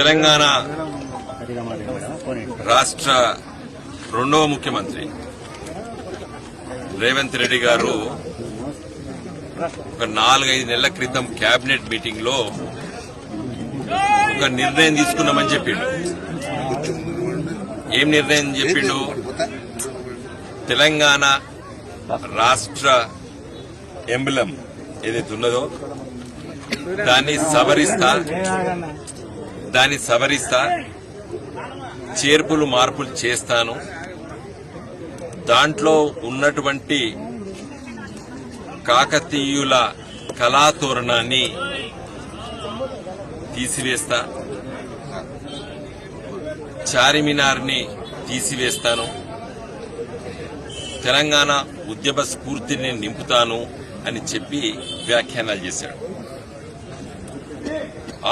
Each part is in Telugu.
తెలంగాణ రాష్ట్ర రెండవ ముఖ్యమంత్రి రేవంత్ రెడ్డి గారు ఒక 4-5 నెలల క్రితం కేబినెట్ మీటింగ్ లో ఒక నిర్ణయం తీసుకున్నామని చెప్పిండు. ఏం నిర్ణయం చెప్పిండు? తెలంగాణ రాష్ట్ర ఎంబ్లం ఏదైతే ఉన్నదో దాన్ని సవరిస్తా చేర్పులు మార్పులు చేస్తాను, దాంట్లో ఉన్నటువంటి కాకతీయుల కళాతోరణాన్ని తీసివేస్తా, చార్మినార్ని తీసివేస్తాను, తెలంగాణ ఉద్యమ స్ఫూర్తిని నింపుతాను అని చెప్పి వ్యాఖ్యానాలు చేశాడు.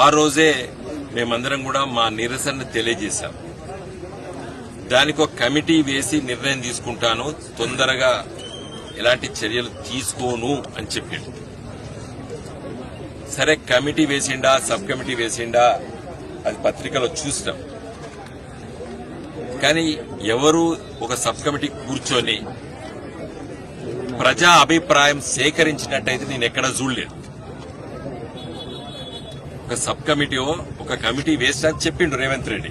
ఆ రోజే మేమందరం కూడా మా నిరసన తెలియజేశాం. దానికి ఒక కమిటీ వేసి నిర్ణయం తీసుకుంటాను, తొందరగా ఎలాంటి చర్యలు తీసుకోను అని చెప్పిండు. సరే, కమిటీ వేసిండా సబ్ కమిటీ వేసిండా అది పత్రికలో చూసినాం. కానీ ఎవరు ఒక సబ్ కమిటీ కూర్చొని ప్రజా అభిప్రాయం సేకరించినట్టయితే నేను ఎక్కడా చూడలేదు. ఒక సబ్ కమిటీ ఒక కమిటీ వేస్తా అని చెప్పిండు రేవంత్ రెడ్డి.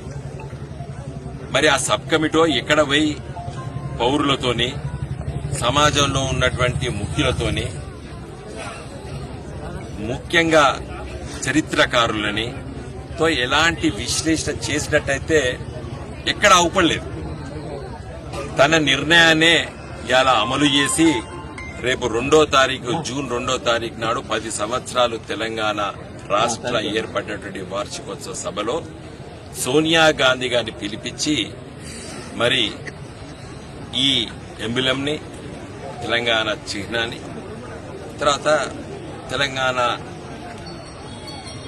మరి ఆ సబ్ కమిటీ ఎక్కడ పోయి పౌరులతోని సమాజంలో ఉన్నటువంటి ముఖ్యులతోని ముఖ్యంగా చరిత్రకారులని తో ఎలాంటి విశ్లేషణ చేసినట్టయితే ఎక్కడ అవపడలేదు. తన నిర్ణయాన్నే ఇలా అమలు చేసి రేపు జూన్ 2వ తారీఖు నాడు 10 సంవత్సరాలు తెలంగాణ రాష్ట్ర ఏర్పడినటువంటి వార్షికోత్సవ సభలో సోనియా గాంధీ గారిని పిలిపించి మరి ఈ ఎంబులంని, తెలంగాణ చిహ్నాన్ని, తర్వాత తెలంగాణ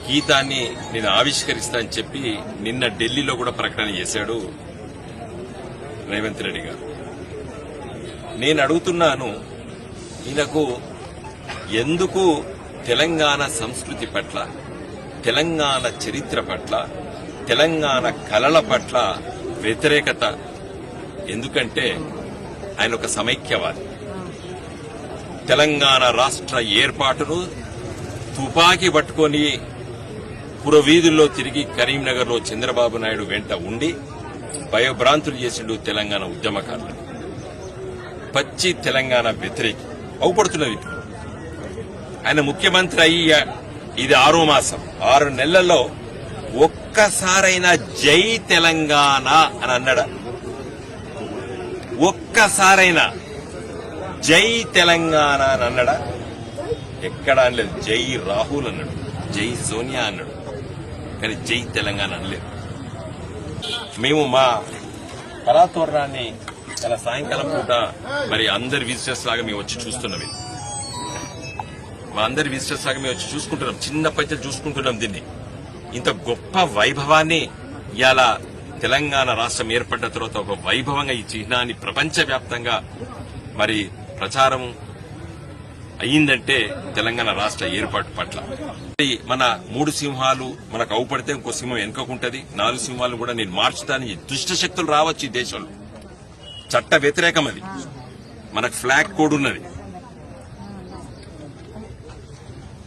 గీతాన్ని నేను ఆవిష్కరిస్తానని చెప్పి నిన్న ఢిల్లీలో కూడా ప్రకటన చేశాడు రేవంత్ రెడ్డి గారు. నేను అడుగుతున్నాను, ఈయనకు ఎందుకు తెలంగాణ సంస్కృతి పట్ల, తెలంగాణ చరిత్ర పట్ల, తెలంగాణ కళల పట్ల వ్యతిరేకత? ఎందుకంటే ఆయన ఒక సమైక్యవాది. తెలంగాణ రాష్ట్ర ఏర్పాటును తుపాకీ పట్టుకొని పురవీధుల్లో తిరిగి కరీంనగర్లో చంద్రబాబు నాయుడు వెంట ఉండి భయభ్రాంతులు చేసిండు తెలంగాణ ఉద్యమకారులు. పచ్చి తెలంగాణ వ్యతిరేకి అవుపడుతున్నది. ఆయన ముఖ్యమంత్రి అయ్యి ఇది 6వ మాసం, 6 నెలల్లో ఒక్కసారైనా జై తెలంగాణ అని అన్నాడా? ఒక్కసారైనా జై తెలంగాణ అని అన్నాడా? ఎక్కడా అనలేదు. జై రాహుల్ అన్నాడు, జై సోనియా అన్నాడు, కానీ జై తెలంగాణ అనలేదు. మేము మా కళాతోరణాన్ని ఇలా సాయంకాలం పూట మరి అందరి విజిటర్స్ లాగా మేము వచ్చి చూస్తున్నాం. మా అందరి విజిటర్స్ లాగా మేము వచ్చి చూసుకుంటున్నాం, చిన్న పైసలు చూసుకుంటున్నాం. దీన్ని ఇంత గొప్ప వైభవాన్ని ఇవాళ తెలంగాణ రాష్ట్రం ఏర్పడిన తర్వాత ఒక వైభవంగా ఈ చిహ్నాన్ని ప్రపంచవ్యాప్తంగా మరి ప్రచారం అయ్యిందంటే తెలంగాణ రాష్ట్ర ఏర్పాటు పట్ల. మన 3 సింహాలు మనకు అవుపడితే ఇంకో సింహం వెనుకకుంటది. 4 సింహాలు కూడా నేను మార్చుతాను. దుష్ట శక్తులు రావచ్చు ఈ దేశంలో, చట్ట వ్యతిరేకం అది. మనకు ఫ్లాగ్ కోడ్ ఉన్నది.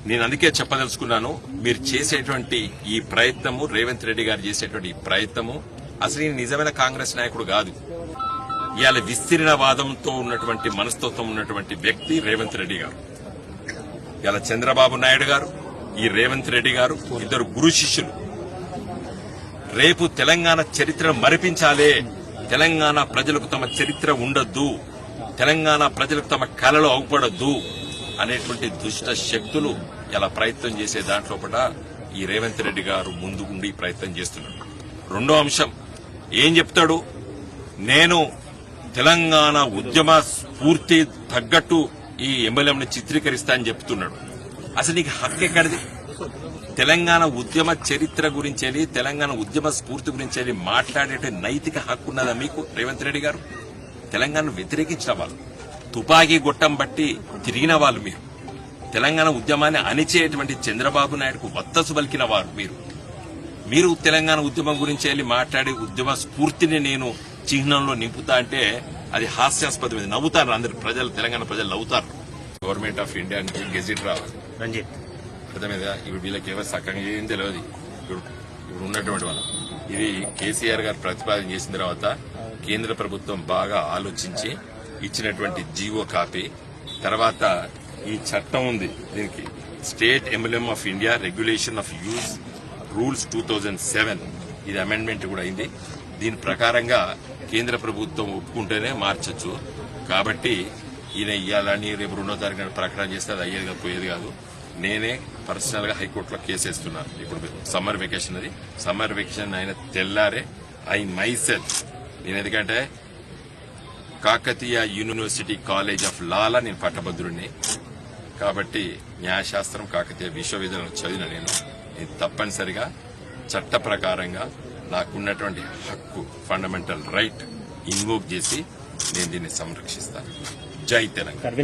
నేను అందుకే చెప్పదలుచుకున్నాను, మీరు చేసేటువంటి ఈ ప్రయత్నము, రేవంత్ రెడ్డి గారు చేసేటువంటి ఈ ప్రయత్నము, అసలు ఈయన నిజమైన కాంగ్రెస్ నాయకుడు కాదు. ఇవాళ విస్తీర్ణవాదంతో ఉన్నటువంటి మనస్తత్వం ఉన్నటువంటి వ్యక్తి రేవంత్ రెడ్డి గారు. ఇవాళ చంద్రబాబు నాయుడు గారు, ఈ రేవంత్ రెడ్డి గారు ఇద్దరు గురు శిష్యులు. రేపు తెలంగాణ చరిత్రను మరిపించాలే, తెలంగాణ ప్రజలకు తమ చరిత్ర ఉండొద్దు, తెలంగాణ ప్రజలకు తమ కళలు అవుపడొద్దు అనేటువంటి దుష్ట శక్తులు ఇలా ప్రయత్నం చేసే దాంట్లో కూడా ఈ రేవంత్ రెడ్డి గారు ముందుకుండి ప్రయత్నం చేస్తున్నాడు. రెండో అంశం ఏం చెప్తాడు? నేను తెలంగాణ ఉద్యమ స్ఫూర్తి తగ్గట్టు ఈ ఎంబలంని చిత్రీకరిస్తా అని చెప్తున్నాడు. అసలు నీకు హక్కు ఎక్కడిది? తెలంగాణ ఉద్యమ చరిత్ర గురించి, తెలంగాణ ఉద్యమ స్ఫూర్తి గురించి మాట్లాడే నైతిక హక్కు ఉన్నదా మీకు రేవంత్ రెడ్డి గారు? తెలంగాణను వ్యతిరేకించిన వాళ్ళు, తుపాకీ గొట్టం బట్టి తిరిగిన వాళ్ళు మీరు, తెలంగాణ ఉద్యమాన్ని అణిచేటువంటి చంద్రబాబు నాయుడుకు వత్తసు పలికిన వారు మీరు. మీరు తెలంగాణ ఉద్యమం గురించి వెళ్ళి మాట్లాడి ఉద్యమ స్ఫూర్తిని నేను చిహ్నంలో నింపుతా అంటే అది హాస్యాస్పదం. నవ్వుతారు అందరు ప్రజలు, తెలంగాణ ప్రజలు నవ్వుతారు. గవర్నమెంట్ ఆఫ్ ఇండియా నుంచి గెజిట్ రావాలి. రంజిత్ అర్థమైందా? ఇప్పుడు వీళ్ళకి ఎవరు సక్కగా ఏం తెలియదు. ఇప్పుడు ఉన్నటువంటి వాళ్ళు ఇది కేసీఆర్ గారు ప్రతిపాదన చేసిన తర్వాత కేంద్ర ప్రభుత్వం బాగా ఆలోచించి ఇచ్చినటువంటి జీవో కాపీ. తర్వాత ఈ చట్టం ఉంది, దీనికి state emblem of India regulation of use rules 2007 ఇది అమెండ్మెంట్ కూడా అయింది. దీని ప్రకారంగా కేంద్ర ప్రభుత్వం ఒప్పుకుంటేనే మార్చొచ్చు. కాబట్టి ఈయన ఇయ్యాలని రేపు 2వ తారీఖున ప్రకటన చేస్తే అది అయ్యేది కాదు, పోయేది కాదు. నేనే పర్సనల్ గా హైకోర్టులో కేసు వేస్తున్నాను. ఇప్పుడు సమ్మర్ వెకేషన్, అది సమ్మర్ వెకేషన్ అయిన తెల్లారే మై సెల్ఫ్ నేను, ఎందుకంటే కాకతీయ యూనివర్సిటీ కాలేజ్ ఆఫ్ లాలా నేను పట్టభద్రుడిని కాబట్టి న్యాయశాస్త్రం కాకతీయ విశ్వవిద్యాలయం చదివిన నేను తప్పనిసరిగా చట్ట ప్రకారంగా నాకున్నటువంటి హక్కు, ఫండమెంటల్ రైట్ ఇన్వోక్ చేసి నేను దీన్ని సంరక్షిస్తాను. జై తెలంగాణ.